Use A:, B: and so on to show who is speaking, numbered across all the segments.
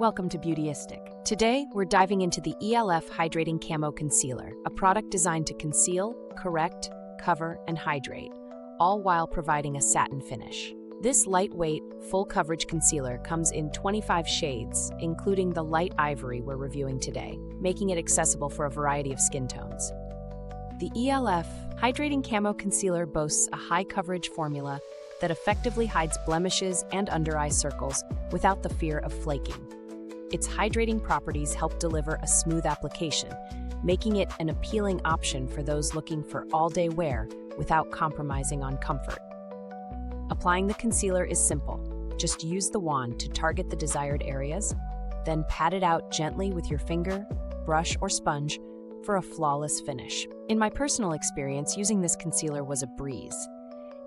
A: Welcome to Beautyistic. Today, we're diving into the e.l.f. Hydrating Camo Concealer, a product designed to conceal, correct, cover, and hydrate, all while providing a satin finish. This lightweight, full-coverage concealer comes in 25 shades, including the light ivory we're reviewing today, making it accessible for a variety of skin tones. The e.l.f. Hydrating Camo Concealer boasts a high-coverage formula that effectively hides blemishes and under-eye circles without the fear of flaking. Its hydrating properties help deliver a smooth application, making it an appealing option for those looking for all-day wear without compromising on comfort. Applying the concealer is simple. Just use the wand to target the desired areas, then pat it out gently with your finger, brush, or sponge for a flawless finish. In my personal experience, using this concealer was a breeze.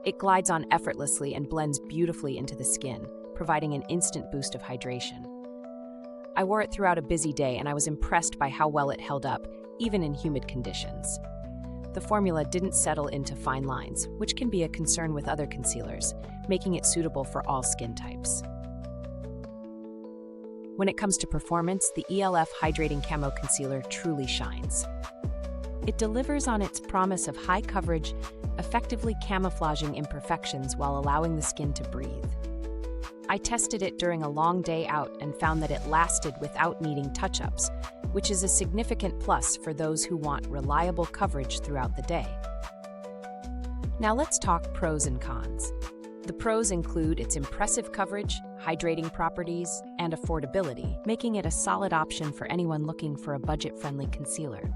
A: It glides on effortlessly and blends beautifully into the skin, providing an instant boost of hydration. I wore it throughout a busy day and I was impressed by how well it held up, even in humid conditions. The formula didn't settle into fine lines, which can be a concern with other concealers, making it suitable for all skin types. When it comes to performance, the e.l.f. Hydrating Camo Concealer truly shines. It delivers on its promise of high coverage, effectively camouflaging imperfections while allowing the skin to breathe. I tested it during a long day out and found that it lasted without needing touch-ups, which is a significant plus for those who want reliable coverage throughout the day. Now let's talk pros and cons. The pros include its impressive coverage, hydrating properties, and affordability, making it a solid option for anyone looking for a budget-friendly concealer.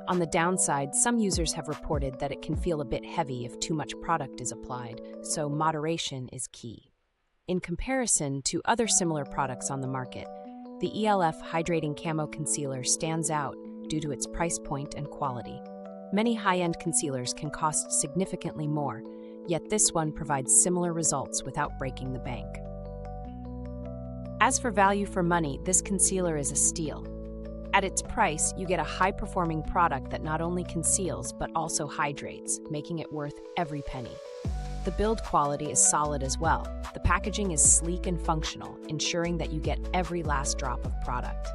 A: On the downside, some users have reported that it can feel a bit heavy if too much product is applied, so moderation is key. In comparison to other similar products on the market, the e.l.f. Hydrating Camo Concealer stands out due to its price point and quality. Many high-end concealers can cost significantly more, yet this one provides similar results without breaking the bank. As for value for money, this concealer is a steal. At its price, you get a high-performing product that not only conceals but also hydrates, making it worth every penny. The build quality is solid as well. The packaging is sleek and functional, ensuring that you get every last drop of product.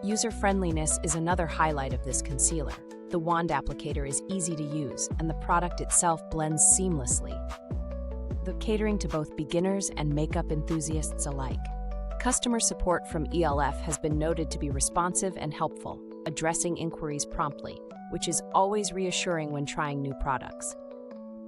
A: User-friendliness is another highlight of this concealer. The wand applicator is easy to use, and the product itself blends seamlessly, catering to both beginners and makeup enthusiasts alike. Customer support from e.l.f. has been noted to be responsive and helpful, addressing inquiries promptly, which is always reassuring when trying new products.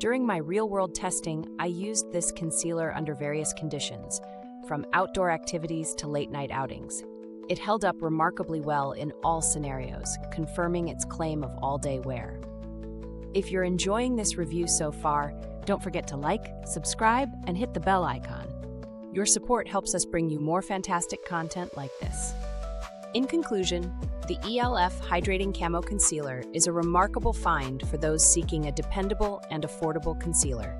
A: During my real-world testing, I used this concealer under various conditions, from outdoor activities to late-night outings. It held up remarkably well in all scenarios, confirming its claim of all-day wear. If you're enjoying this review so far, don't forget to like, subscribe, and hit the bell icon. Your support helps us bring you more fantastic content like this. In conclusion, the e.l.f. Hydrating Camo Concealer is a remarkable find for those seeking a dependable and affordable concealer.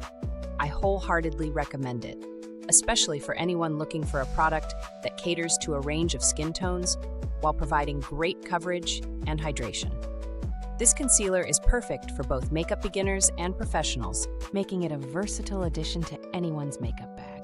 A: I wholeheartedly recommend it, especially for anyone looking for a product that caters to a range of skin tones while providing great coverage and hydration. This concealer is perfect for both makeup beginners and professionals, making it a versatile addition to anyone's makeup bag.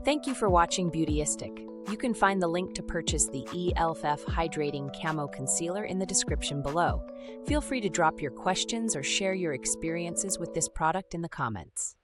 A: Thank you for watching Beautyistic. You can find the link to purchase the e.l.f. Hydrating Camo Concealer in the description below. Feel free to drop your questions or share your experiences with this product in the comments.